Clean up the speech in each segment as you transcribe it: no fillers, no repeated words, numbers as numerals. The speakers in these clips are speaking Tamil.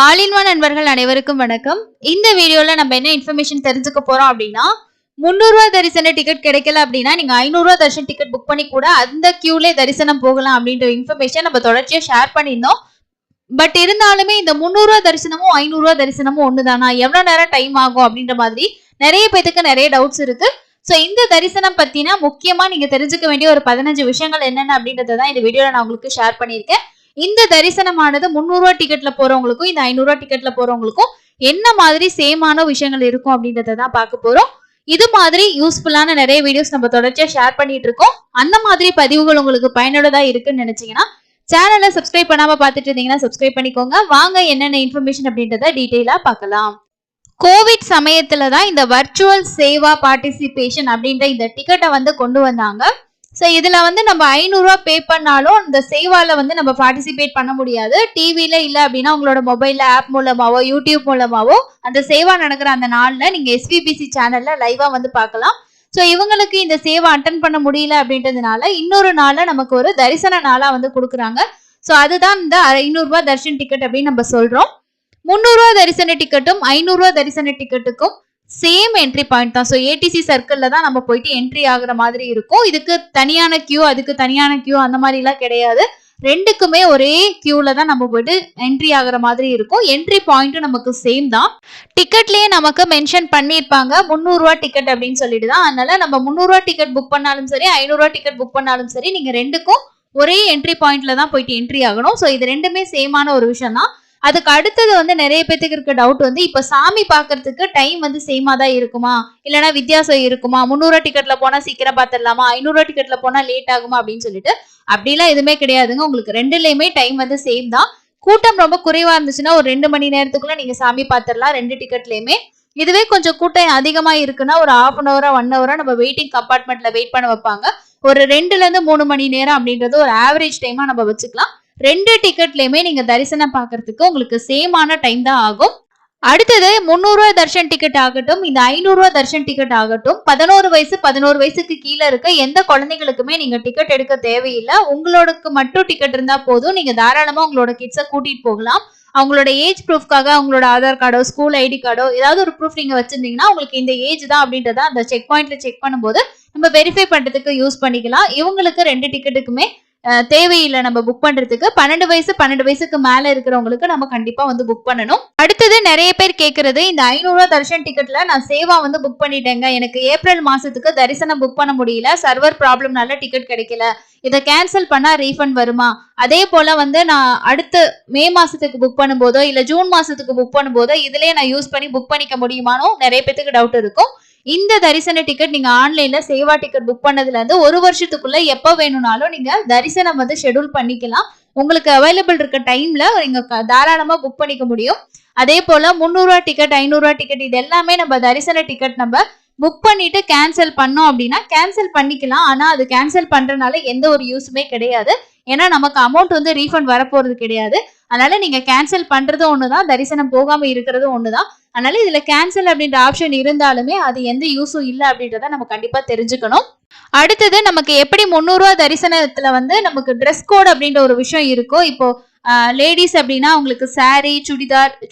ஆல் இன் ஒன் நண்பர்கள் அனைவருக்கும் வணக்கம். இந்த வீடியோல நம்ம என்ன இன்ஃபர்மேஷன் தெரிஞ்சுக்க போறோம் அப்படின்னா, 300 ரூபாய் தரிசன டிக்கெட் கிடைக்கல அப்படின்னா நீங்க 500 ரூபாய் தரிசன டிக்கெட் புக் பண்ணி கூட அந்த கியூலே தரிசனம் போகலாம் அப்படின்ற இன்ஃபர்மேஷன் நம்ம தொடர்ச்சியா ஷேர் பண்ணியிருந்தோம். பட் இருந்தாலுமே இந்த 300 ரூபாய் தரிசனமும் 500 ரூபாய் தரிசனமும் ஒண்ணுதானா, எவ்வளவு நேரம் டைம் ஆகும் அப்படின்ற மாதிரி நிறைய பேத்துக்கு நிறைய டவுட்ஸ் இருக்கு. சோ இந்த தரிசனம் பத்தினா முக்கியமா நீங்க தெரிஞ்சுக்க வேண்டிய ஒரு 15 விஷயங்கள் என்னென்ன அப்படின்றதான் இந்த வீடியோல நான் உங்களுக்கு ஷேர் பண்ணியிருக்கேன். இந்த தரிசனமானது 300 ரூபாய் டிக்கெட்ல போறவங்களுக்கும் இந்த 500 ரூபாய் டிக்கெட்ல போறவங்களுக்கும் என்ன மாதிரி சேமான விஷயங்கள் இருக்கும் அப்படின்றத தான் பார்க்க போறோம். இது மாதிரி யூஸ்ஃபுல்லான நிறைய வீடியோஸ் நம்ம தொடர்ச்சியா ஷேர் பண்ணிட்டு இருக்கோம். அந்த மாதிரி பதிவுகள் உங்களுக்கு பயனுள்ளதா இருக்குன்னு நினைச்சீங்கன்னா சேனலை சப்ஸ்கிரைப் பண்ணாம பார்த்துட்டு இருந்தீங்கன்னா சப்ஸ்கிரைப் பண்ணிக்கோங்க. வாங்க என்னென்ன இன்ஃபர்மேஷன் அப்படின்றத டீட்டெயிலா பார்க்கலாம். கோவிட் சமயத்துல தான் இந்த வர்ச்சுவல் சேவா பார்ட்டிசிபேஷன் அப்படின்ற இந்த டிக்கெட்டை வந்து கொண்டு வந்தாங்க. ஸோ இதுல வந்து நம்ம 500 ரூபாய் பே பண்ணாலும் இந்த சேவால வந்து நம்ம பார்ட்டிசிபேட் பண்ண முடியாது. டிவில இல்ல அப்படின்னா உங்களோட மொபைல்ல ஆப் மூலமாவோ யூடியூப் மூலமாவோ அந்த சேவா நடக்கிற அந்த நாள்ல நீங்க SVBC சேனல்ல லைவா வந்து பார்க்கலாம். ஸோ இவங்களுக்கு இந்த சேவை அட்டன் பண்ண முடியல அப்படின்றதுனால இன்னொரு நாள்ல நமக்கு ஒரு தரிசன நாளா வந்து கொடுக்குறாங்க. ஸோ அதுதான் இந்த 500 ரூபாய் தரிசன டிக்கெட் அப்படின்னு நம்ம சொல்றோம். 300 ரூபாய் தரிசன டிக்கெட்டும் 500 ரூபாய் தரிசன டிக்கெட்டுக்கும் சேம் என்ட்ரி பாயிண்ட் தான். ஸோ ATC சர்க்கிள்ல தான் நம்ம போயிட்டு என்ட்ரி ஆகுற மாதிரி இருக்கும். இதுக்கு தனியான கியூ அதுக்கு தனியான கியூ அந்த மாதிரி எல்லாம் கிடையாது. ரெண்டுக்குமே ஒரே கியூல தான் நம்ம போயிட்டு என்ட்ரி ஆகுற மாதிரி இருக்கும். என்ட்ரி பாயிண்ட் நமக்கு சேம் தான். டிக்கெட்லயே நமக்கு மென்ஷன் பண்ணிருப்பாங்க 300 ரூபாய் டிக்கெட் அப்படின்னு சொல்லிட்டு தான். அதனால நம்ம 300 ரூபாய் டிக்கெட் புக் பண்ணாலும் சரி 500 ரூபாய் டிக்கெட் புக் பண்ணாலும் சரி நீங்க ரெண்டுக்கும் ஒரே என்ட்ரி பாயிண்ட்ல தான் போயிட்டு என்ட்ரி ஆகணும். ஸோ இது ரெண்டுமே சேமான ஒரு விஷயம் தான். அதுக்கு அடுத்தது வந்து நிறைய பேத்துக்கு இருக்க டவுட் வந்து இப்ப சாமி பாக்குறதுக்கு டைம் வந்து சேமா தான் இருக்குமா இல்லைன்னா வித்தியாசம் இருக்குமா, 300 ரூபாய் டிக்கெட்ல போனா சீக்கிரம் பாத்துடலாமா, 500 ரூபாய் டிக்கெட்ல போனா லேட் ஆகுமா அப்படின்னு சொல்லிட்டு அப்படிலாம் எதுவுமே கிடையாதுங்க. உங்களுக்கு ரெண்டுலயுமே டைம் வந்து சேம் தான். கூட்டம் ரொம்ப குறைவா இருந்துச்சுன்னா ஒரு 2 மணி நேரத்துக்குள்ள நீங்க சாமி பாத்துடலாம் ரெண்டு டிக்கெட்லயுமே. இதுவே கொஞ்சம் கூட்டம் அதிகமா இருக்குன்னா ஒரு 1/2 hour 1 hour நம்ம வெயிட்டிங் கம்பார்ட்மெண்ட்ல வெயிட் பண்ண வைப்பாங்க. ஒரு 2ல இருந்து 3 மணி நேரம் அப்படின்றது ஒரு ஆவரேஜ் டைமா நம்ம வச்சுக்கலாம். ரெண்டு டிக்கெட்லயுமே நீங்க தரிசனம் பாக்குறதுக்கு உங்களுக்கு சேமான டைம் தான் ஆகும். அடுத்தது 300 ரூபாய் தர்ஷன் டிக்கெட் ஆகட்டும் இந்த 500 ரூபாய் தர்ஷன் டிக்கெட் ஆகட்டும் 11 வயசுக்கு கீழே இருக்க எந்த குழந்தைகளுக்குமே நீங்க டிக்கெட் எடுக்க தேவையில்லை. உங்களுக்கு மட்டும் டிக்கெட் இருந்தா போதும். நீங்க தாராளமா உங்களோட கிட்ஸை கூட்டிட்டு போகலாம். அவங்களோட ஏஜ் ப்ரூஃப்காக அவங்களோட ஆதார் கார்டோ ஸ்கூல் ஐடி கார்டோ ஏதாவது ஒரு ப்ரூஃப் நீங்க வச்சிருந்தீங்கன்னா உங்களுக்கு இந்த ஏஜ் தான் அப்படின்றத அந்த செக் பாயிண்ட்ல செக் பண்ணும்போது நம்ம வெரிஃபை பண்றதுக்கு யூஸ் பண்ணிக்கலாம். இவங்களுக்கு ரெண்டு டிக்கெட்டுக்குமே தேவையில்லை நம்ம புக் பண்றதுக்கு. 12 வயசுக்கு மேல இருக்கிறவங்களுக்கு நம்ம கண்டிப்பா வந்து புக் பண்ணணும். அடுத்தது நிறைய பேர் கேட்கறது இந்த 500 ரூபாய் தரிசன டிக்கெட்ல நான் சேவா வந்து புக் பண்ணிட்டேங்க, எனக்கு ஏப்ரல் மாசத்துக்கு தரிசனம் புக் பண்ண முடியல, சர்வர் ப்ராப்ளம்னால டிக்கெட் கிடைக்கல, இதை கேன்சல் பண்ணா ரீஃபண்ட் வருமா? அதே போல வந்து நான் அடுத்த மே மாசத்துக்கு புக் பண்ணும்போதோ இல்ல ஜூன் மாசத்துக்கு புக் பண்ணும்போதோ இதுலயே நான் யூஸ் பண்ணி புக் பண்ணிக்க முடியுமானோ நிறைய பேருக்கு டவுட் இருக்கும். இந்த தரிசன டிக்கெட் நீங்க ஆன்லைன்ல சேவா டிக்கெட் புக் பண்ணதுல இருந்து ஒரு வருஷத்துக்குள்ள எப்ப வேணும்னாலும் நீங்க தரிசனம் வந்து ஷெட்யூல் பண்ணிக்கலாம். உங்களுக்கு அவைலபிள் இருக்க டைம்ல நீங்க தாராளமா புக் பண்ணிக்க முடியும். அதே போல 300 ரூபாய் டிக்கெட் 500 ரூபாய் டிக்கெட் இது எல்லாமே நம்ம தரிசன டிக்கெட் நம்ம புக் பண்ணிட்டு கேன்சல் பண்ணோம் அப்படின்னா கேன்சல் பண்ணிக்கலாம். ஆனா அது கேன்சல் பண்றதுனால எந்த ஒரு யூஸுமே கிடையாது. ஏன்னா நமக்கு அமௌண்ட் வந்து ரீஃபண்ட் வரப்போறது கிடையாது. அதனால நீங்க கேன்சல் பண்றது ஒண்ணுதான், தரிசனம் போகாம இருக்கிறது ஒண்ணுதான். அதனால இதுல கேன்சல் அப்படின்ற ஆப்ஷன் இருந்தாலுமே அது எந்த யூஸும் இல்லை அப்படின்றத நம்ம கண்டிப்பா தெரிஞ்சுக்கணும். அடுத்தது நமக்கு எப்படி 300 ரூபாய் தரிசனத்துல வந்து நமக்கு ட்ரெஸ் கோட் அப்படின்ற ஒரு விஷயம் இருக்கும். இப்போ லேடிஸ் அப்படின்னா அவங்களுக்கு சாரி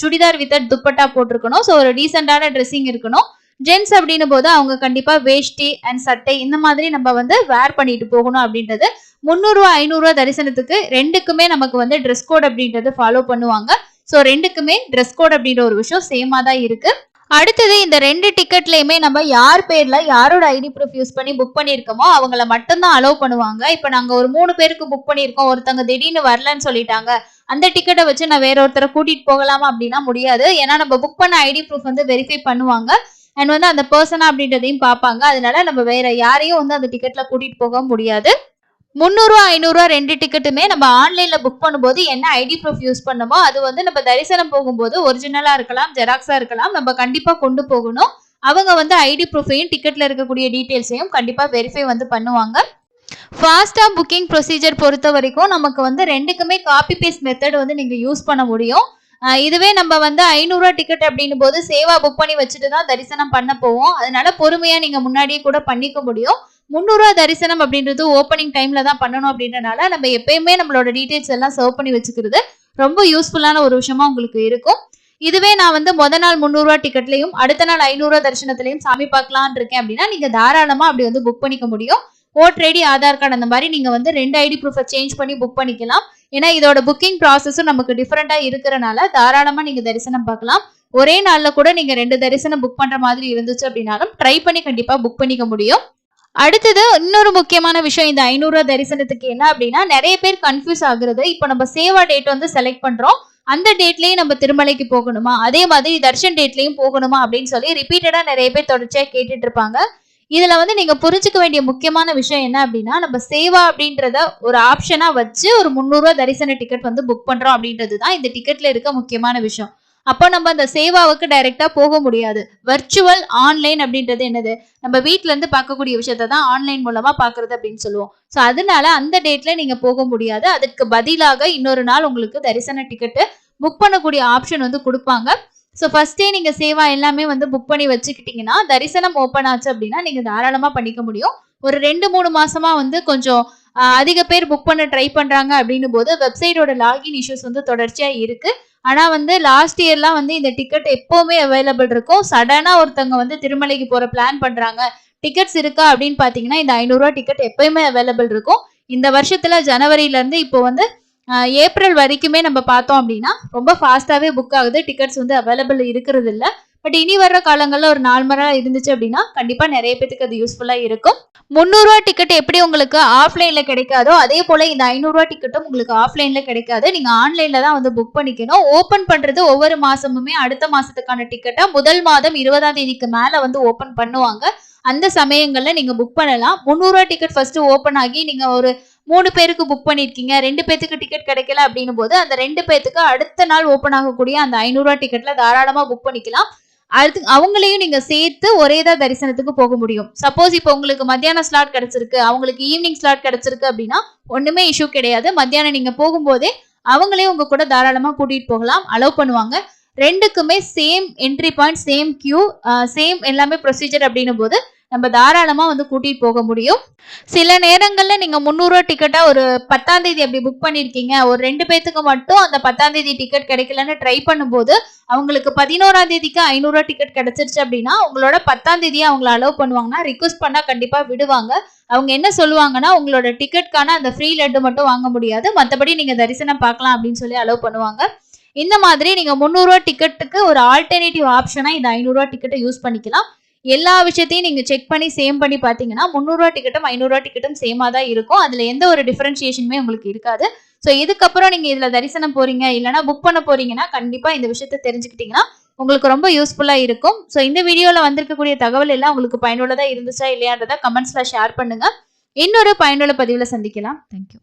சுடிதார் வித் துப்பட்டா போட்டிருக்கணும். ஸோ ஒரு டீசென்டான ட்ரெஸ்ஸிங் இருக்கணும். ஜென்ஸ் அப்படின்னும் போது அவங்க கண்டிப்பா வேஷ்டி அண்ட் சட்டை இந்த மாதிரி நம்ம வந்து வேர் பண்ணிட்டு போகணும் அப்படின்றது. 300 ரூபாய் 500 ரூபாய் தரிசனத்துக்கு ரெண்டுக்குமே நமக்கு வந்து ட்ரெஸ் கோட் அப்படின்றது ஃபாலோ பண்ணுவாங்க. ஸோ ரெண்டுக்குமே ட்ரெஸ் கோட் அப்படின்ற ஒரு விஷயம் சேமா தான் இருக்கு. அடுத்தது இந்த ரெண்டு டிக்கெட்லயுமே நம்ம யார் பேர்ல யாரோட ஐடி ப்ரூஃப் யூஸ் பண்ணி புக் பண்ணிருக்கோமோ அவங்கள மட்டும்தான் அலோவ் பண்ணுவாங்க. இப்ப நாங்க ஒரு 3 பேருக்கு புக் பண்ணிருக்கோம், ஒருத்தங்க திடீர்னு வரலன்னு சொல்லிட்டாங்க, அந்த டிக்கெட்டை வச்சு நான் வேற ஒருத்தரை கூட்டிட்டு போகலாமா அப்படின்னா முடியாது. ஏன்னா நம்ம புக் பண்ண ஐடி ப்ரூஃப் வந்து வெரிஃபை பண்ணுவாங்க அண்ட் வந்து அந்த பர்சனா அப்படின்றதையும் பார்ப்பாங்க. அதனால நம்ம வேற யாரையும் வந்து அந்த டிக்கெட்ல கூட்டிட்டு போக முடியாது. 300 ரூபாய் 500 ரூபாய் ரெண்டு டிக்கெட்டுமே நம்ம ஆன்லைன்ல புக் பண்ணும்போது என்ன ஐடி ப்ரூஃப் யூஸ் பண்ணமோ அது வந்து நம்ம தரிசனம் போகும்போது ஒரிஜினலா இருக்கலாம் ஜெராக்ஸா இருக்கலாம் நம்ம கண்டிப்பா கொண்டு போகணும். அவங்க வந்து ஐடி ப்ரூஃபையும் டிக்கெட்ல இருக்கக்கூடிய டீடைல்ஸையும் கண்டிப்பா வெரிஃபை வந்து பண்ணுவாங்க. ஃபாஸ்டா புக்கிங் ப்ரொசீஜர் பொறுத்த வரைக்கும் நமக்கு வந்து ரெண்டுக்குமே காப்பி பேஸ்ட் மெத்தட் வந்து நீங்க யூஸ் பண்ண முடியும். இதுவே நம்ம வந்து 500 ரூபாய் டிக்கெட் அப்படின்னும் போது சேவா புக் பண்ணி வச்சுட்டு தான் தரிசனம் பண்ண போவோம். அதனால பொறுமையா நீங்க முன்னாடியே கூட பண்ணிக்க முடியும். 300 ரூபாய் தரிசனம் அப்படின்றது ஓப்பனிங் டைம்ல தான் பண்ணணும் அப்படின்றனால நம்ம எப்பயுமே நம்மளோட டீடைல்ஸ் எல்லாம் சர்வ் பண்ணி வச்சுக்கிறது ரொம்ப யூஸ்ஃபுல்லான ஒரு விஷயமா உங்களுக்கு இருக்கும். இதுவே நான் வந்து முத நாள் 300 ரூபாய் டிக்கெட்லயும் அடுத்த நாள் 500 ரூபாய் தரிசனத்திலையும் சாமி பார்க்கலான்னு இருக்கேன் அப்படின்னா நீங்க தாராளமா அப்படி வந்து புக் பண்ணிக்க முடியும். ஓட்டர் ஐடி, ஆதார் கார்டு அந்த மாதிரி நீங்க வந்து 2 ஐடி ப்ரூஃபை சேஞ்ச் பண்ணி புக் பண்ணிக்கலாம். ஏன்னா இதோட புக்கிங் ப்ராசஸும் நமக்கு டிஃபரெண்டா இருக்கிறனால தாராளமா நீங்க தரிசனம் பார்க்கலாம். ஒரே நாள்ல கூட நீங்க 2 தரிசனம் புக் பண்ற மாதிரி இருந்துச்சு அப்படின்னாலும் ட்ரை பண்ணி கண்டிப்பா புக் பண்ணிக்க முடியும். அடுத்தது இன்னொரு முக்கியமான விஷயம் இந்த 500 ரூபாய் தரிசனத்துக்கு என்ன அப்படின்னா, நிறைய பேர் கன்ஃபியூஸ் ஆகுறது. இப்போ நம்ம சேவா டேட் வந்து செலக்ட் பண்றோம். அந்த டேட்லயே நம்ம திருமலைக்கு போகணுமா, அதே மாதிரி தர்ஷன் டேட்லயும் போகணுமா அப்படின்னு சொல்லி ரிப்பீட்டடா நிறைய பேர் தொடர்ச்சியா கேட்டுட்டு இருப்பாங்க. இதுல வந்து நீங்க புரிஞ்சுக்க வேண்டிய முக்கியமான விஷயம் என்ன அப்படின்னா, நம்ம சேவா அப்படின்றத ஒரு ஆப்ஷனா வச்சு ஒரு 300 ரூபாய் தரிசன டிக்கெட் வந்து புக் பண்றோம் அப்படின்றது தான் இந்த டிக்கெட்ல இருக்க முக்கியமான விஷயம். அப்போ நம்ம அந்த சேவாவுக்கு டைரக்டா போக முடியாது. வர்ச்சுவல் ஆன்லைன் அப்படின்றது என்னது, நம்ம வீட்ல இருந்து பார்க்கக்கூடிய விஷயத்த தான் ஆன்லைன் மூலமா பார்க்கறது அப்படின்னு சொல்லுவோம். ஸோ அதனால அந்த டேட்ல நீங்க போக முடியாது. அதுக்கு பதிலாக இன்னொரு நாள் உங்களுக்கு தரிசன டிக்கெட் புக் பண்ணக்கூடிய ஆப்ஷன் வந்து கொடுப்பாங்க. ஸோ ஃபர்ஸ்டே நீங்க சேவா எல்லாமே வந்து புக் பண்ணி வச்சுக்கிட்டீங்கன்னா தரிசனம் ஓப்பன் ஆச்சு அப்படின்னா நீங்க தாராளமா பண்ணிக்க முடியும். ஒரு 2-3 மாசமா வந்து கொஞ்சம் அதிக பேர் புக் பண்ண ட்ரை பண்றாங்க அப்படின்னும் போது வெப்சைட்டோட லாகின் இஷ்யூஸ் வந்து தொடர்ச்சியா இருக்கு. ஆனா வந்து லாஸ்ட் இயர்லாம் வந்து இந்த டிக்கெட் எப்பவுமே அவைலபிள் இருக்கும். சடனா ஒருத்தவங்க வந்து திருமலைக்கு போற பிளான் பண்றாங்க, டிக்கெட்ஸ் இருக்கா அப்படின்னு பாத்தீங்கன்னா இந்த 500 ரூபாய் டிக்கெட் எப்பயுமே அவைலபிள் இருக்கும். இந்த வருஷத்துல ஜனவரில இருந்து இப்போ வந்து ஏப்ரல் வரைக்குமே நம்ம பார்த்தோம் அப்படின்னா ரொம்ப ஃபாஸ்டாவே புக் ஆகுது. டிக்கெட்ஸ் வந்து அவைலபிள் இருக்கிறது இல்ல. பட் இனி வர்ற காலங்கள்ல ஒரு 4 மணி நேரம் இருந்துச்சு அப்படின்னா கண்டிப்பா நிறைய பேருக்கு அது யூஸ்ஃபுல்லா இருக்கும். 300 ரூபாய் டிக்கெட் எப்படி உங்களுக்கு ஆஃப்லைன்ல கிடைக்காதோ அதே போல இந்த 500 ரூபாய் டிக்கெட்டும் உங்களுக்கு ஆஃப்லைன்ல கிடைக்காது. நீங்க ஆன்லைன்ல தான் வந்து புக் பண்ணிக்கணும். ஓபன் பண்றது ஒவ்வொரு மாசமுமே அடுத்த மாசத்துக்கான டிக்கெட்டா முதல் மாதம் 20ஆம் தேதிக்கு மேல வந்து ஓபன் பண்ணுவாங்க. அந்த சமயங்கள்ல நீங்க புக் பண்ணலாம். 300 ரூபாய் டிக்கெட் ஃபர்ஸ்ட் ஓபன் ஆகி நீங்க ஒரு 3 பேருக்கு புக் பண்ணிருக்கீங்க, 2 பேத்துக்கு டிக்கெட் கிடைக்கல அப்படின்னும் போது அந்த 2 பேத்துக்கு அடுத்த நாள் ஓபன் ஆகக்கூடிய அந்த 500 ரூபாய் டிக்கெட்ல தாராளமா புக் பண்ணிக்கலாம். அது அவங்களையும் நீங்க சேர்த்து ஒரே தான் தரிசனத்துக்கு போக முடியும். சப்போஸ் இப்போ உங்களுக்கு மத்தியான ஸ்லாட் கிடைச்சிருக்கு, அவங்களுக்கு ஈவினிங் ஸ்லாட் கிடைச்சிருக்கு அப்படின்னா ஒண்ணுமே இஷ்யூ கிடையாது. மத்தியானம் நீங்க போகும்போதே அவங்களையும் உங்க கூட தாராளமா கூட்டிட்டு போகலாம், அலோவ் பண்ணுவாங்க. 2க்குமே same entry point, same queue, same எல்லாமே ப்ரொசீஜர் அப்படின்னும் போது நம்ம தாராளமா வந்து கூட்டிட்டு போக முடியும். சில நேரங்கள்ல நீங்க 300 ரூபாய் டிக்கெட்டா ஒரு 10ஆம் தேதி அப்படி புக் பண்ணிருக்கீங்க, ஒரு 2 பேத்துக்கு மட்டும் அந்த 10ஆம் தேதி டிக்கெட் கிடைக்கலன்னு ட்ரை பண்ணும்போது அவங்களுக்கு 11ஆம் தேதிக்கு 500 ரூபாய் டிக்கெட் கிடைச்சிருச்சு அப்படின்னா உங்களோட 10ஆம் தேதியை அவங்களை அலோவ் பண்ணுவாங்கன்னா ரிக்வஸ்ட் பண்ணா கண்டிப்பா விடுவாங்க. அவங்க என்ன சொல்லுவாங்கன்னா உங்களோட டிக்கெட்கான அந்த ஃப்ரீ லட்டு மட்டும் வாங்க முடியாது, மற்றபடி நீங்க தரிசனம் பார்க்கலாம் அப்படின்னு சொல்லி அலோவ் பண்ணுவாங்க. இந்த மாதிரி நீங்க 300 ரூபாய் டிக்கெட்டுக்கு ஒரு ஆல்டர்னேட்டிவ் ஆப்ஷனா இந்த 500 ரூபாய் டிக்கெட்டை யூஸ் பண்ணிக்கலாம். எல்லா விஷயத்தையும் நீங்க செக் பண்ணி சேம் பண்ணி பாத்தீங்கன்னா 300 ரூபாய் டிக்கெட்டும் 500 ரூபாய் டிக்கெட்டும் சேமா தான் இருக்கும். அதுல எந்த ஒரு டிஃபரன்சியேஷனுமே உங்களுக்கு இருக்காது. ஸோ இதுக்கப்புறம் நீங்க இதுல தரிசனம் போறீங்க இல்லைன்னா புக் பண்ண போறீங்கன்னா கண்டிப்பா இந்த விஷயத்த தெரிஞ்சுக்கிட்டீங்கன்னா உங்களுக்கு ரொம்ப யூஸ்ஃபுல்லா இருக்கும். ஸோ இந்த வீடியோல வந்திருக்கக்கூடிய தகவல் எல்லாம் உங்களுக்கு பயனுள்ளதா இருந்துச்சா இல்லையான்றத கமெண்ட்ஸ்ல ஷேர் பண்ணுங்க. இன்னொரு பயனுள்ள பதிவுல சந்திக்கலாம். தேங்க்யூ.